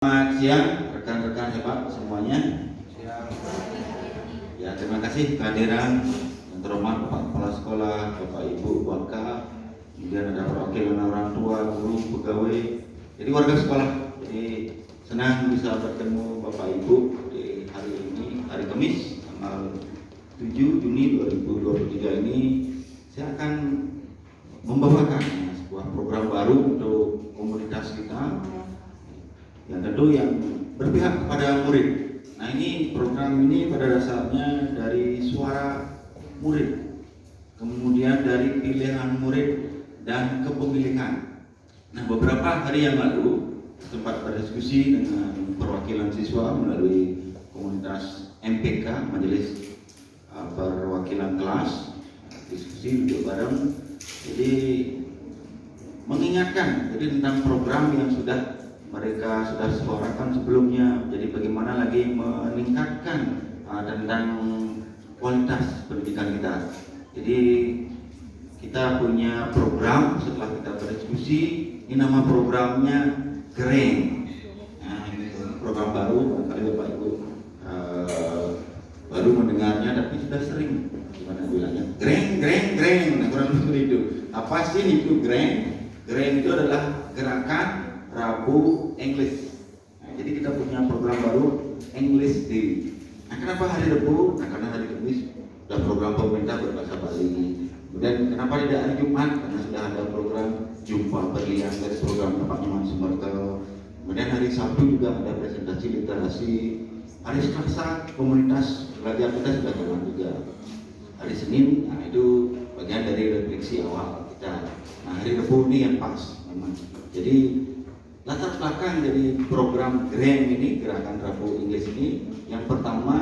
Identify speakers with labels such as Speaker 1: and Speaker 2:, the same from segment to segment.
Speaker 1: Selamat siang rekan-rekan hebat semuanya. Ya, terima kasih kehadiran yang terhormat Bapak Kepala Sekolah, Bapak Ibu Waka, kemudian ada perwakilan orang tua, guru, pegawai, jadi warga sekolah. Jadi senang bisa bertemu Bapak Ibu di hari ini, hari Kamis, tanggal 7 Juni 2023 ini. Saya akan membawakan sebuah program baru untuk komunitas kita, yang tentu yang berpihak kepada murid. Nah, ini program ini pada dasarnya dari suara murid, kemudian dari pilihan murid dan kepemilikan. Nah, beberapa hari yang lalu sempat berdiskusi dengan perwakilan siswa melalui komunitas MPK, Majelis Perwakilan Kelas, diskusi duduk bareng. Jadi mengingatkan tentang program yang mereka sudah suarakan sebelumnya. Jadi bagaimana lagi meningkatkan tentang kualitas pendidikan kita. Jadi kita punya program setelah kita berdiskusi. Ini nama programnya Greng. Nah, ini program baru, barangkali Bapak Ibu baru mendengarnya, tapi sudah sering. Gimana bilangnya? Greng. Nah, kurang lebih itu. Apa sih itu Greng? Greng itu adalah gerakan Rabu English. Nah, jadi kita punya program baru English Day. Nah, kenapa hari Rabu? Nah, karena hari Kamis sudah program pemerintah berbahasa Bali. Kemudian kenapa tidak hari Jumat? Karena sudah ada program jumpa berlian dari program Bapak Nyoman Sumertel. Kemudian hari Sabtu juga ada presentasi literasi. Hari Selasa komunitas belajar kita sudah jalan juga. Hari Senin, nah itu bagian dari refleksi awal kita. Nah, hari Rabu ini yang pas memang. Jadi latar belakang dari program Greng ini, gerakan Rabu Inggris ini, yang pertama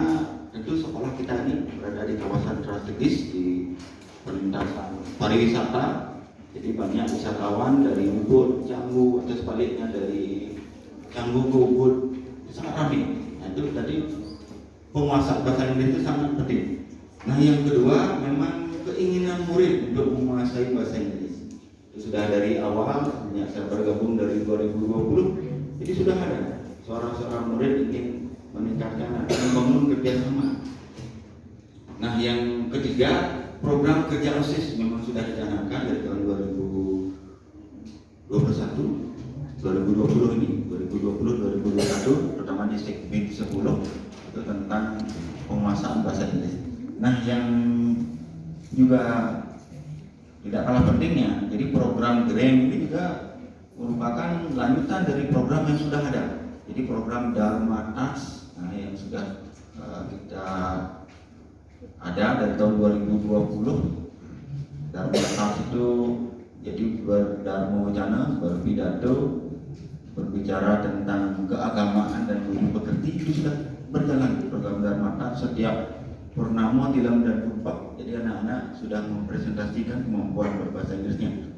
Speaker 1: tentu sekolah kita ini berada di kawasan strategis di perlintasan pariwisata. Jadi banyak wisatawan dari Ubud, Canggu, atau sebaliknya dari Canggu ke Ubud, sangat ramai. Nah, itu tadi penguasaan bahasa Inggris itu sangat penting. Nah, yang kedua memang keinginan murid untuk menguasai bahasa Inggris. Sudah dari awal, sejak saya bergabung dari 2020, jadi sudah ada seorang murid ingin meningkatkan atau membangun kerjasama. Nah, yang ketiga, program kerja OSIS memang sudah dicanangkan dari tahun 2020 ini, 2021, terutama di segmen 10 itu tentang penguasaan bahasa Inggris. Nah, yang juga tidak kalah pentingnya, jadi program Greng ini juga merupakan lanjutan dari program yang sudah ada. Jadi program Dharma Tas, nah, yang sudah kita ada dari tahun 2020. Dharma Tas itu jadi berdharma wacana, berpidato, berbicara tentang keagamaan dan budi pekerti, itu sudah berjalan program Dharma Tas setiap Purnama, Tilam, dan Purba. Jadi anak-anak sudah mempresentasikan kemampuan berbahasa Inggrisnya.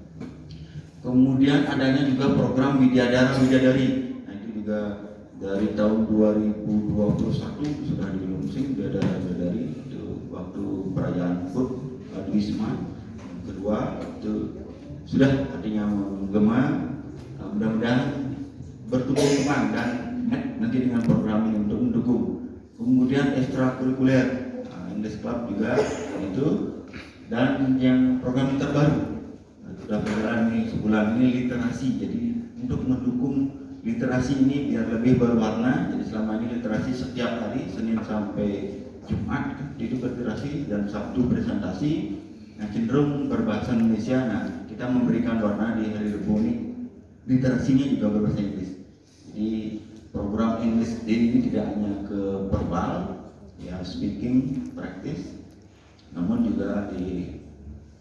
Speaker 1: Kemudian adanya juga program Widadara-Widadari. Nah, itu juga dari tahun 2021 sudah dilaunching Widadara-Widadari itu waktu perayaan HUT di Wisma. Kedua itu sudah artinya menggema, mudah-mudahan bertumbuh kembang dan nanti dengan program ini untuk mendukung. Kemudian ekstrakurikuler English Club juga itu, dan yang program terbaru sudah berjalan nih sebulan ini literasi. Jadi untuk mendukung literasi ini biar lebih berwarna, jadi selama ini literasi setiap hari Senin sampai Jumat itu literasi dan Sabtu presentasi. Nah, cenderung berbahasa Indonesia. Nah, kita memberikan warna di hari Rabu ini literasinya juga berbahasa Inggris. Jadi program English Day ini tidak hanya ke verbal, ya speaking practice, namun juga di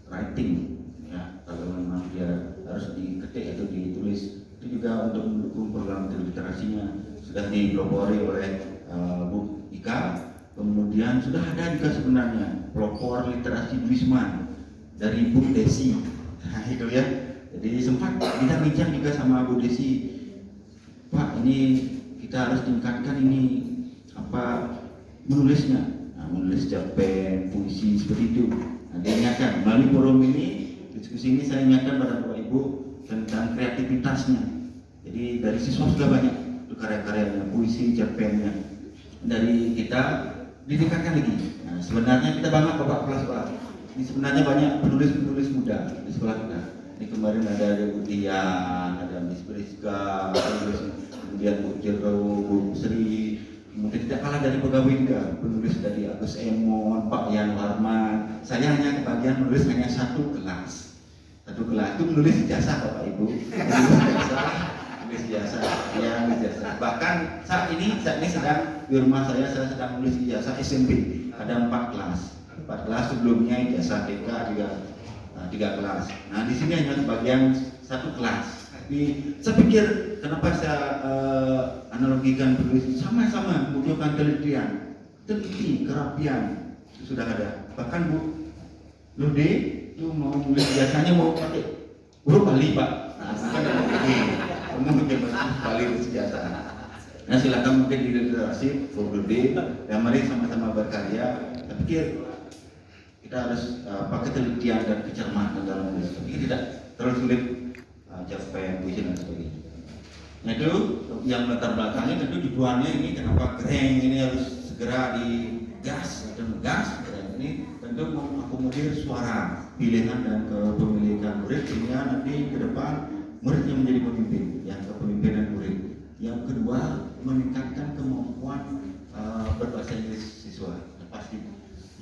Speaker 1: writing, ya kalau memang dia harus diketik atau ditulis, itu juga untuk mendukung program literasinya sudah dipelopori oleh Bu Ika. Kemudian sudah ada juga sebenarnya pelopor literasi Wisman dari Bu Desi. Nah, itu ya. Jadi sempat kita bincang juga sama Bu Desi, Pak, ini kita harus tingkatkan ini menulisnya, menulis cerpen, puisi seperti itu. Nah, dia ingatkan melalui forum ini, diskusi ini saya ingatkan pada Bapak Ibu tentang kreativitasnya. Jadi dari siswa sudah banyak karya-karyanya, puisi, cerpennya dari kita ditingkatkan lagi. Nah, sebenarnya kita bangga Bapak Kepala Sekolah. Ini sebenarnya banyak penulis-penulis muda di sekolah kita. Ini kemarin ada Bu Dian, ada Miss Priska, kemudian Bu Jero, Bu Sri, mungkin tidak kalah dari pegawai juga, penulis dari Agus Emon, Pak Yan Warman. Saya hanya kebagian menulis hanya satu kelas itu menulis ijazah Bapak Ibu, menulis ijazah, ya menulis ijazah. Bahkan saat ini sedang di rumah saya sedang menulis ijazah SMP, ada 4 kelas sebelumnya ijazah TK 3 kelas. Nah di sini hanya sebagian 1 kelas. Tapi saya pikir kenapa saya analogikan penulis sama-sama membutuhkan teliti, kerapian itu sudah ada. Bahkan Bu Lode itu mau nulis ijazahnya mau pakai huruf Bali Pak. Nah kan mungkin Bali ijazah. Nah silakan mungkin di literasi Bu Lode dan mari sama-sama berkarya. Saya pikir kita harus pakai telitian dan kecermatan dalam menulis. Ini tidak terlalu sulit, cerpen, puisi dan sebagainya. Nah itu yang latar belakangnya tentu tujuannya ini kenapa Greng ini harus segera digas dan gas. Ini tentu mengakomodir suara, pilihan dan kepemilikan murid sehingga nanti ke depan murid yang menjadi pemimpin, yang kepemimpinan murid. Yang kedua meningkatkan kemampuan berbahasa Inggris siswa, pasti.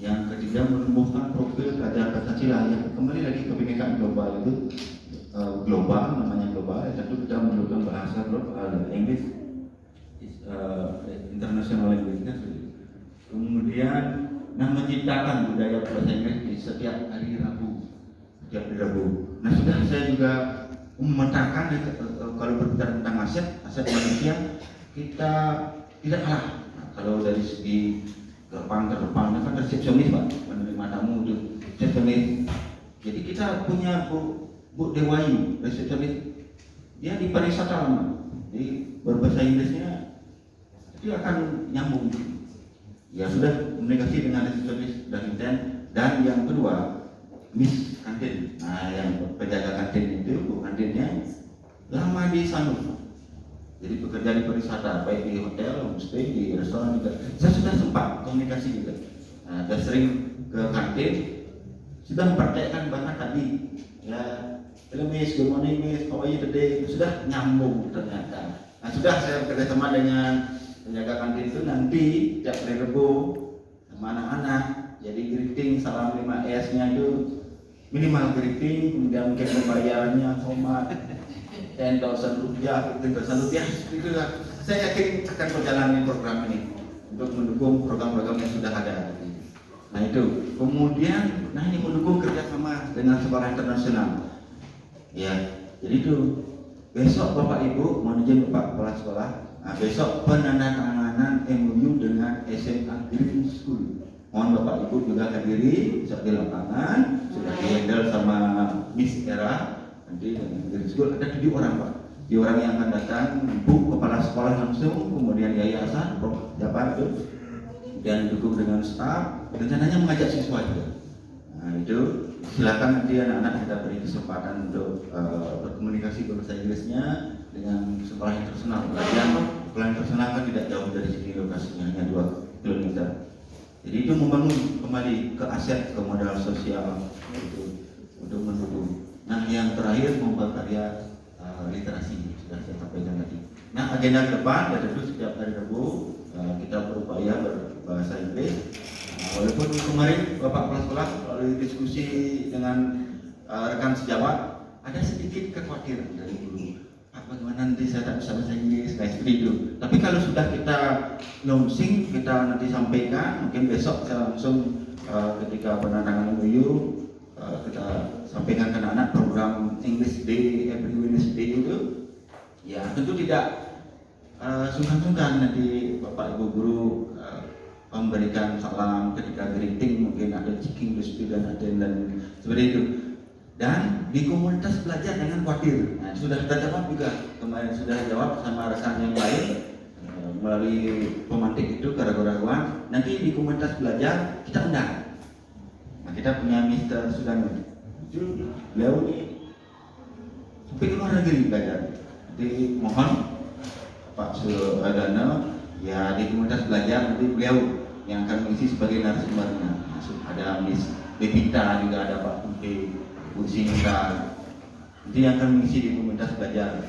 Speaker 1: Yang ketiga menumbuhkan profil pelajar Pancasila yang kembali lagi kebinekaan global itu namanya global, tentu kita memerlukan bahasa global, English international language kan. Kemudian menciptakan budaya bahasa Inggris di setiap hari Rabu. Nah sudah saya juga memetakan kalau berbicara tentang aset manusia kita tidak kalah. Nah, kalau dari segi terdepan kan resepsionis Pak, menerima tamu itu resepsionis. Jadi kita punya Bu Dewayu, resepsionis, dia di pariwisata lama, jadi berbahasa Inggrisnya itu akan nyambung. Ya sudah komunikasi dengan resepsionis dan intern. Dan yang kedua Miss Kantin, nah yang penjaga kantin itu Bu kantinnya lama di Sanur. Jadi bekerja di pariwisata, baik di hotel, homestay, di restoran juga. Saya sudah sempat komunikasi juga. Nah, saya sering ke kantin, sudah mempraktekkan bahkan tadi. Ya, hello Miss, good morning Miss, how are you today? Sudah nyambung ternyata. Nah, sudah saya bekerja sama dengan penjaga kantin itu nanti tiap hari Rebo sama anak-anak. Jadi greeting, salam 5S-nya itu minimal greeting, kemudian mungkin pembayarannya hormat. 10.000 rupiah, 15.000 rupiah, itulah. Saya yakin akan berjalannya program ini untuk mendukung program-program yang sudah ada. Nah itu, kemudian, ini mendukung kerjasama dengan sekolah internasional. Ya, jadi itu besok Bapak Ibu, mohon izin Bapak Kepala Sekolah. Nah, besok penandatanganan MOU dengan SMA Green School. Mohon Bapak Ibu juga hadiri, besok di lapangan sudah dihandle sama Miss Era. Nanti dari school ada 7 orang Pak, 7 orang yang akan datang, Bu Kepala Sekolah langsung, kemudian yayasan, siapa itu, dan didukung dengan staf, rencananya mengajak siswa juga. Nah itu silakan nanti anak-anak kita beri kesempatan untuk berkomunikasi bahasa Inggrisnya dengan sekolah internasional. Sekolah internasional kan tidak jauh dari sini lokasinya, hanya 2 km. Jadi itu membangun kembali ke aset, ke modal sosial itu untuk mendukung. Nah yang terakhir memperkarya literasi sudah saya sampaikan tadi. Nah agenda ke depan ya tentu setiap hari Rabu kita berupaya berbahasa Inggris. Walaupun kemarin Bapak Kepala Sekolah melalui diskusi dengan rekan sejawat ada sedikit kekhawatiran dari guru. Bagaimana nanti saya tak bisa bahasa Inggris, kayak seperti itu. Tapi kalau sudah kita launching, kita nanti sampaikan, mungkin besok saya langsung ketika penandatangan MOU kita sampaikan ke anak-anak program English Day, Every Wednesday itu. Ya tentu tidak sungkan-sungkan nanti Bapak Ibu guru memberikan salam ketika greeting, mungkin ada checking the student attendance seperti itu. Dan di komunitas belajar jangan khawatir. Nah, sudah kita jawab juga kemarin, sudah jawab sama rekan yang lain melalui pemantik itu keraguan-keraguan. Nanti di komunitas belajar kita undang. Nah, kita punya Mr. Sudano. Itu beliau ini sampai ke luar negeri belajar. Jadi mohon Pak Suradana, ya di komunitas belajar nanti beliau yang akan mengisi sebagai narasumbernya. Ada Miss Devita, juga ada Pak Kunti, Bu Sinta, itu yang akan mengisi di komunitas belajar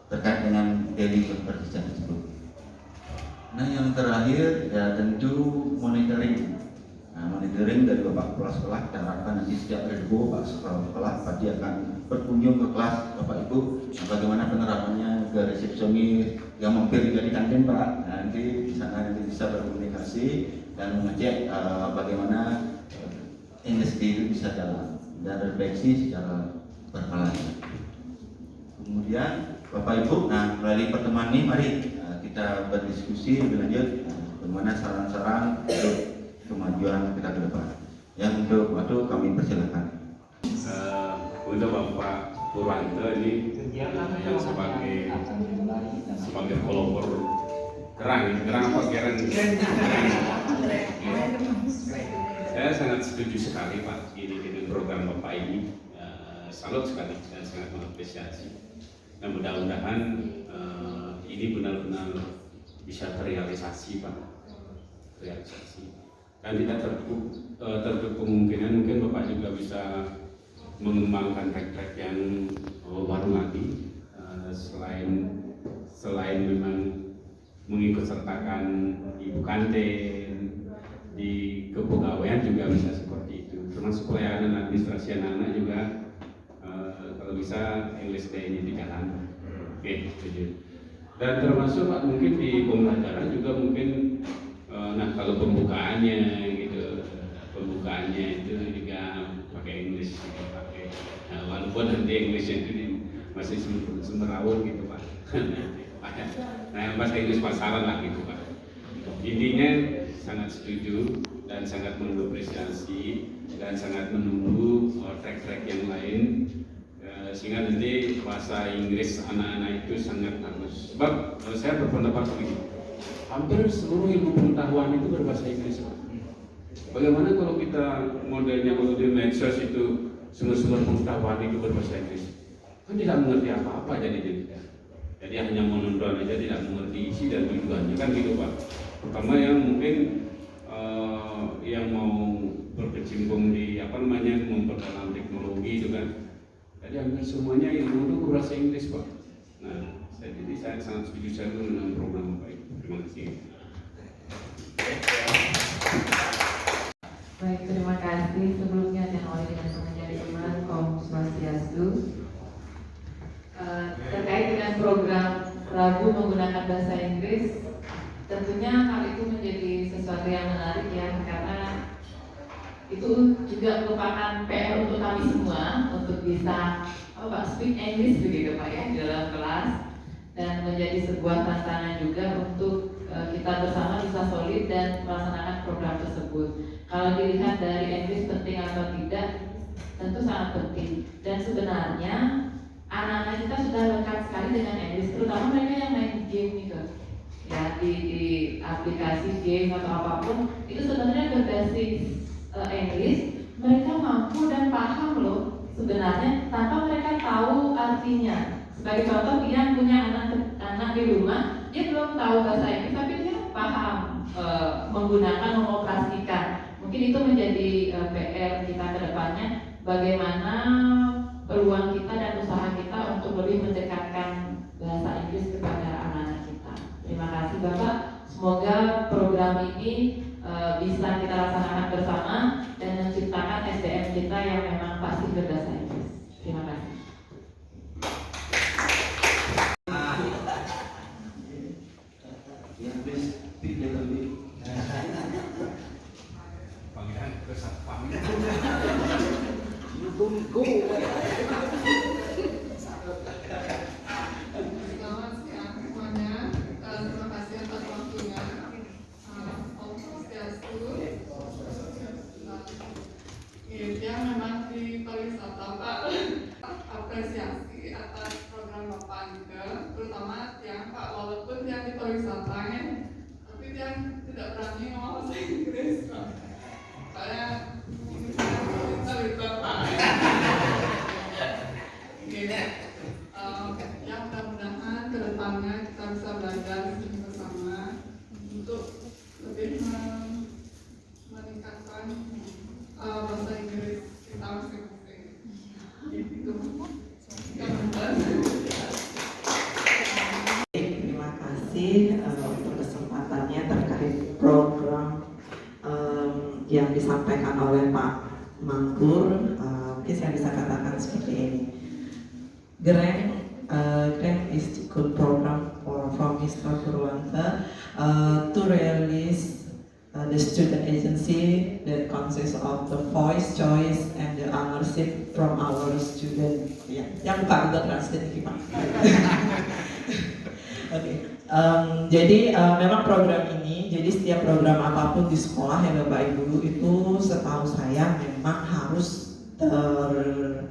Speaker 1: terkait dengan daily conversation tersebut. Nah, yang terakhir ya tentu monitoring. Nah, monitoring dari Bapak Kepala Sekolah, kita harapkan nanti setiap Rebo Pak Kepala Sekolah pasti akan berkunjung ke kelas Bapak Ibu, bagaimana penerapannya ke resepsionis yang mampir juga di kantin Pak. Nah, nanti di sana nanti bisa berkomunikasi dan mengecek bagaimana industri itu bisa jalan dan refleksi secara berkala. Kemudian Bapak Ibu, nah melalui pertemuan ini mari kita berdiskusi lebih lanjut bagaimana saran-saran untuk kemajuan kita ke depan. Yang untuk waktu kami persilakan.
Speaker 2: Untuk Bapak Purwanto ini yang sebagai pelopor kerang apa keren. Saya sangat setuju sekali Pak dengan program Bapak ini. Salut sekali dan sangat mengapresiasi. Dan mudah-mudahan ini benar-benar bisa terrealisasi Pak. Dan tidak tertutup kemungkinan mungkin Bapak juga bisa mengembangkan track-track yang baru lagi selain memang mengikut sertakan ibu kantin di kepegawaian juga bisa seperti itu, termasuk pelayanan administrasi anak-anak juga kalau bisa English Day ini dijalankan. Oke, setuju. Dan termasuk Pak mungkin di pembelajaran juga mungkin nah kalau pembukaannya gitu, pembukaannya itu juga pakai English gitu, pakai walaupun nanti English itu masih semberawut gitu Pak. Nah, bahasa Inggris pasaran lah gitu Pak. Intinya sangat setuju dan sangat mengapresiasi dan sangat menunggu track-track yang lain sehingga nanti bahasa Inggris anak-anak itu sangat harus. Sebab saya berpendapat begini, hampir seluruh ilmu pengetahuan itu berbahasa Inggris Pak. Bagaimana kalau kita modelnya kalau di medsos itu sumber-sumber pengetahuan itu berbahasa Inggris? Kan tidak mengerti apa-apa jadi hanya menonton aja, tidak mengerti isi dan tujuannya kan gitu Pak. Pertama yang mungkin yang mau berkecimpung di memperdalam teknologi itu kan, jadi hampir semuanya ilmu itu berbahasa Inggris Pak. Nah, jadi saya sangat setuju sekali dengan program Bapak itu. Terima kasih.
Speaker 3: Baik, terima kasih. Sebelumnya yang oleh dengan pengajar iman Om Swastiastu. Terkait dengan program Rabu menggunakan bahasa Inggris, tentunya hal itu menjadi sesuatu yang menarik ya, karena itu juga merupakan PR untuk kami semua untuk bisa speak English begitu Pak ya di dalam kelas, dan menjadi sebuah tantangan juga untuk kita bersama bisa solid dan melaksanakan program tersebut. Kalau dilihat dari English penting atau tidak, tentu sangat penting. Dan sebenarnya anak-anak kita sudah lekat sekali dengan English, terutama mereka yang main game gitu. Ya di aplikasi game atau apapun itu sebenarnya berbasis English, mereka mampu dan paham loh sebenarnya tanpa mereka tahu artinya. Sebagai contoh, dia punya anak di rumah, dia belum tahu bahasa Inggris tapi dia paham menggunakan, mengoperasikan. Mungkin itu menjadi PR kita ke depannya, bagaimana peluang kita dan usaha kita untuk lebih mendekatkan bahasa Inggris kepada anak-anak kita. Terima kasih Bapak, semoga program ini bisa kita laksanakan bersama dan menciptakan SDM kita yang memang pasti berbahasa Inggris. Terima kasih.
Speaker 4: Selamat siang semuanya. Terima kasih atas waktunya. Om Swastiastu. Dia memang di pariwisata Pak. Apresiasi atas program Bapak juga, terutama yang Pak, walaupun yang di pariwisata tapi dia tidak berani ngomong bahasa Inggris Pak. Saya cerita Bapak. Ya mudah-mudahan kita bisa belajar bersama untuk lebih meningkatkan bahasa Inggris kita masing-masing. Itu.
Speaker 5: Terima kasih untuk kesempatannya terkait program yang disampaikan oleh Pak Mangkur. Mungkin saya bisa katakan seperti ini. Grant is a good program from Mr. Purwanta to release the student agency that consists of the voice, choice, and the ownership from our student. Ya, yang bukan Google Translate ini, Pak. Oke. Jadi memang program ini, jadi setiap program apapun di sekolah ya Bapak Ibu itu setahu saya memang harus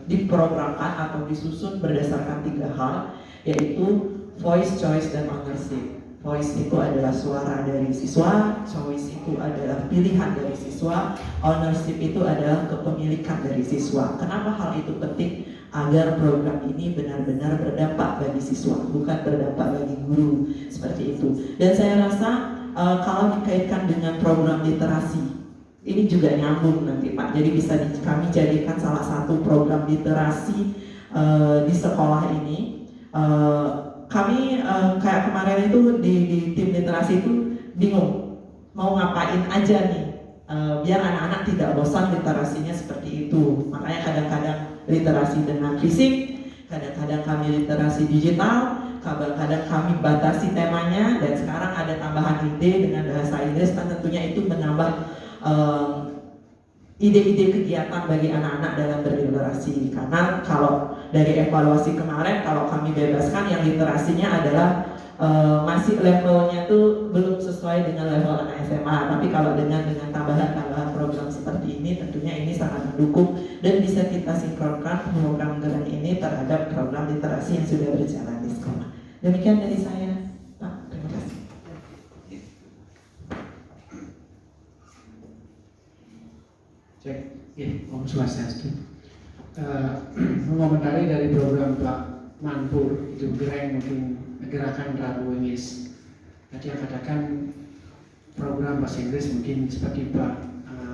Speaker 5: diprogramkan atau disusun berdasarkan 3 hal, yaitu voice, choice, dan ownership. Voice itu adalah suara dari siswa, choice itu adalah pilihan dari siswa, ownership itu adalah kepemilikan dari siswa. Kenapa hal itu penting? Agar program ini benar-benar berdampak bagi siswa, bukan berdampak bagi guru, seperti itu. Dan saya rasa kalau dikaitkan dengan program literasi, ini juga nyambung nanti Pak. Jadi bisa kami jadikan salah satu program literasi di sekolah ini. Kami kayak kemarin itu di tim literasi itu bingung mau ngapain aja nih biar anak-anak tidak bosan literasinya seperti itu. Makanya kadang-kadang literasi dengan fisik, kadang-kadang kami literasi digital, kadang-kadang kami batasi temanya, dan sekarang ada tambahan ide dengan bahasa Inggris, dan tentunya itu menambah ide-ide kegiatan bagi anak-anak dalam berliterasi. Karena kalau dari evaluasi kemarin, kalau kami bebaskan yang literasinya adalah masih levelnya tuh belum sesuai dengan level anak SMA. Tapi kalau dengan tambahan-tambahan program seperti ini, tentunya ini sangat mendukung dan bisa kita sinkronkan program Grant ini terhadap program literasi yang sudah berjalan di sekolah. Demikian dari saya, Pak. Terima kasih.
Speaker 6: Cek, Om Swastiastu. Mengomentari dari program Pak Manpur itu mungkin gerakan Rabu Inggris. Tadi yang katakan program bahasa Inggris mungkin seperti Pak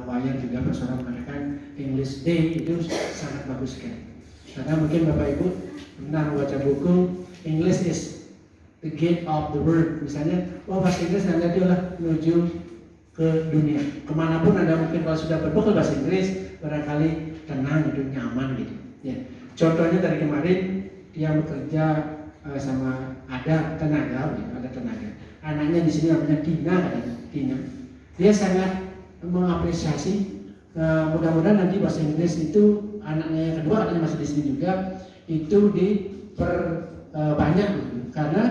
Speaker 6: Wayan juga Pak Sora mengatakan English Day itu sangat bagus sekali. Karena mungkin Bapak Ibu pernah membaca buku English is the gate of the world. Misalnya, bahasa Inggris Anda itulah menuju ke dunia. Kemanapun Anda mungkin kalau sudah berbekal bahasa Inggris, barangkali tenang, hidup nyaman gitu. Ya. Contohnya dari kemarin dia bekerja sama ada tenaga. Anaknya di sini namanya Dina. Dia sangat mengapresiasi. Mudah-mudahan nanti bahasa Inggris itu anaknya yang kedua, anaknya masih di sini juga, itu diperbanyak karena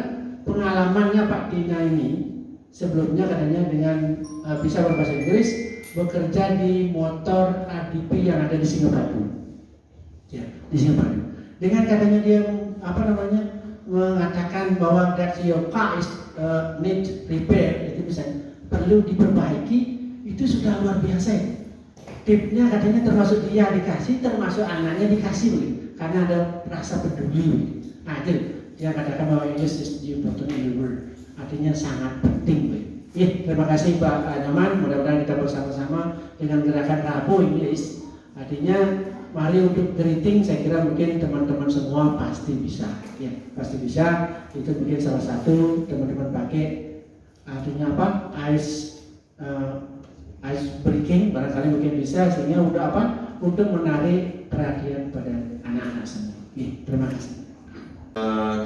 Speaker 6: pengalamannya Pak Dina ini sebelumnya katanya dengan bisa berbahasa Inggris bekerja di motor ADP yang ada di Singapura. Ya, di Singapura. Dengan katanya dia mengatakan bahwa that your car is need repair, itu bisa perlu diperbaiki, itu sudah luar biasa ya. Tipnya katanya termasuk dia dikasih, termasuk anaknya dikasih karena ada rasa peduli. Nah itu dia katakan bahwa English is the important in the world, artinya sangat penting. Ya, terima kasih Pak Anyaman, mudah-mudahan kita bersama-sama dengan gerakan Rabu Inggris. Artinya mari untuk greeting, saya kira mungkin teman-teman semua pasti bisa. Ya, pasti bisa. Itu mungkin salah satu teman-teman pakai artinya apa? Ice breaking barangkali mungkin bisa, sehingga untuk menarik perhatian pada anak-anak semua. Ya, terima kasih.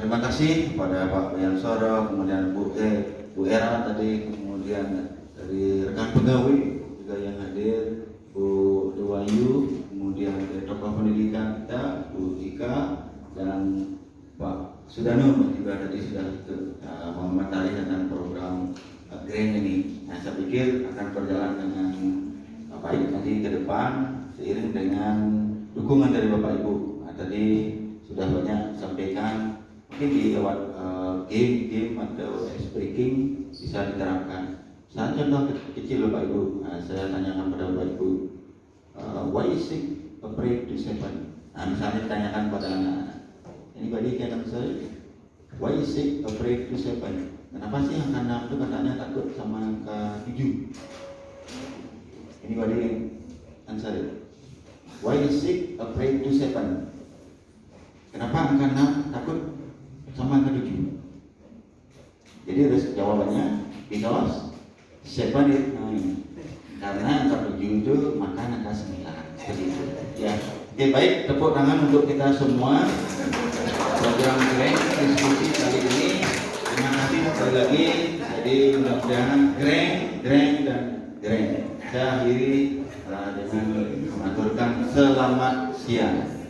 Speaker 1: Terima kasih kepada Pak Yansoro, kemudian Bu Era tadi, kemudian dari rekan pegawai juga yang hadir, Bu Dewayu, kemudian dari tokoh pendidikan kita, Bu Ika, dan Pak Sudanu juga tadi sudah mengomentari tentang program Grant ini. Nah, saya pikir akan berjalan dengan baik nanti ke depan seiring dengan dukungan dari Bapak Ibu. Nah, tadi sudah banyak sampaikan, mungkin di lewat game atau ice breaking bisa diterapkan. Saya contoh kecil Bapak Ibu, saya tanyakan pada Bapak Ibu, why is it afraid to seven? Nah, misalnya ditanyakan pada anak-anak, anybody can answer? Why is 6 afraid to 7? Kenapa sih angka 6 itu katanya takut sama angka 7? Ini pada yang answer it. Why is 6 afraid to 7? Kenapa angka 6 takut sama angka 7? Jadi ada jawabannya, because 7 is 9. Karena angka 7 itu makan angka 9. Seperti itu. Ya. Oke, baik, tepuk tangan untuk kita semua. Program Greng diskusi kali ini. Terima kasih sekali lagi. Jadi mudah-mudahan Greng dan Greng. Saya akhiri dengan mengaturkan selamat siang.